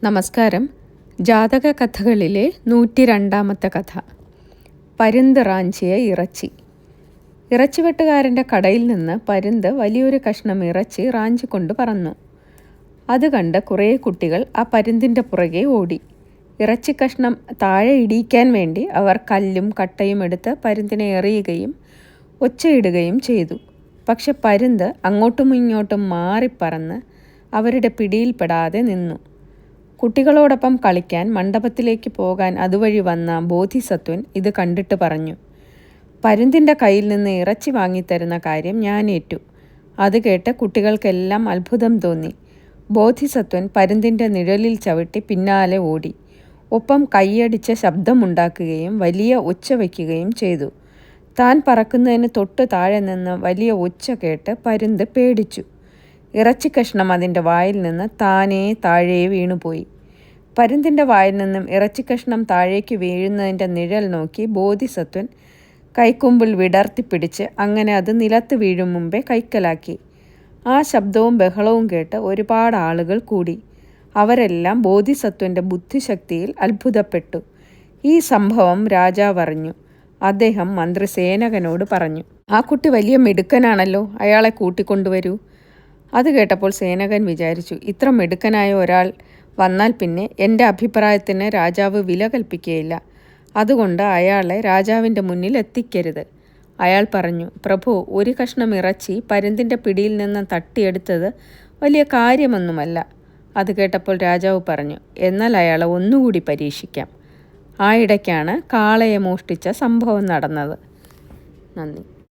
നമസ്കാരം. ജാതക കഥകളിലെ 102ാമത്തെ കഥ. പരുന്ത് റാഞ്ചിയ ഇറച്ചി. ഇറച്ചിവെട്ടുകാരൻ്റെ കടയിൽ നിന്ന് പരുന്ത് വലിയൊരു കഷ്ണം ഇറച്ചി റാഞ്ചിക്കൊണ്ട് പറന്നു. അത് കണ്ട് കുറേ കുട്ടികൾ ആ പരുന്തിൻ്റെ പുറകെ ഓടി. ഇറച്ചിക്കഷ്ണം താഴെ ഇടിയിക്കാൻ വേണ്ടി അവർ കല്ലും കട്ടയും എടുത്ത് പരുന്തിനെ എറിയുകയും ഒച്ചയിടുകയും ചെയ്തു. പക്ഷെ പരുന്ത് അങ്ങോട്ടും ഇങ്ങോട്ടും മാറിപ്പറന്ന് അവരുടെ പിടിയിൽപ്പെടാതെ നിന്നു. കുട്ടികളോടൊപ്പം കളിക്കാൻ മണ്ഡപത്തിലേക്ക് പോകാൻ അതുവഴി വന്ന ബോധിസത്വൻ ഇത് കണ്ടിട്ട് പറഞ്ഞു, പരുന്തിൻ്റെ കയ്യിൽ നിന്ന് ഇറച്ചി വാങ്ങിത്തരുന്ന കാര്യം ഞാൻ ഏറ്റു. അത് കേട്ട് കുട്ടികൾക്കെല്ലാം അത്ഭുതം തോന്നി. ബോധിസത്വൻ പരുന്തിൻ്റെ നിഴലിൽ ചവിട്ടി പിന്നാലെ ഓടി. ഒപ്പം കൈയടിച്ച് ശബ്ദമുണ്ടാക്കുകയും വലിയ ഒച്ച വയ്ക്കുകയും ചെയ്തു. താൻ പറക്കുന്നതിന് തൊട്ട് താഴെ നിന്ന് വലിയ ഒച്ച കേട്ട് പരുന്ത് പേടിച്ചു. ഇറച്ചിക്കഷ്ണം അതിൻ്റെ വായിൽ നിന്ന് താനേ താഴെ വീണുപോയി. പരുന്തിൻ്റെ വായിൽ നിന്നും ഇറച്ചിക്കഷ്ണം താഴേക്ക് വീഴുന്നതിൻ്റെ നിഴൽ നോക്കി ബോധിസത്വൻ കൈക്കുമ്പിൾ വിടർത്തിപ്പിടിച്ച് അങ്ങനെ അത് നിലത്ത് വീഴും മുമ്പേ കൈക്കലാക്കി. ആ ശബ്ദവും ബഹളവും കേട്ട് ഒരുപാട് ആളുകൾ കൂടി. അവരെല്ലാം ബോധിസത്വൻ്റെ ബുദ്ധിശക്തിയിൽ അത്ഭുതപ്പെട്ടു. ഈ സംഭവം രാജാവ് അറിഞ്ഞു. അദ്ദേഹം മന്ത്രി സേനകനോട് പറഞ്ഞു, ആ കുട്ടി വലിയ മിടുക്കനാണല്ലോ, അയാളെ കൂട്ടിക്കൊണ്ടുവരൂ. അത് കേട്ടപ്പോൾ സേനകൻ വിചാരിച്ചു, ഇത്ര മിടുക്കനായ ഒരാൾ വന്നാൽ പിന്നെ എൻ്റെ അഭിപ്രായത്തിന് രാജാവ് വില കൽപ്പിക്കുകയില്ല. അതുകൊണ്ട് അയാളെ രാജാവിൻ്റെ മുന്നിൽ എത്തിക്കരുത്. അയാൾ പറഞ്ഞു, പ്രഭു, ഒരു കഷ്ണം ഇറച്ചി പരുന്തിൻ്റെ പിടിയിൽ നിന്ന് തട്ടിയെടുത്തത് വലിയ കാര്യമൊന്നുമല്ല. അത് കേട്ടപ്പോൾ രാജാവ് പറഞ്ഞു, എന്നാൽ അയാളെ ഒന്നുകൂടി പരീക്ഷിക്കാം. ആ ഇടയ്ക്കാണ് കാളയെ മോഷ്ടിച്ച സംഭവം നടന്നത്. നന്ദി.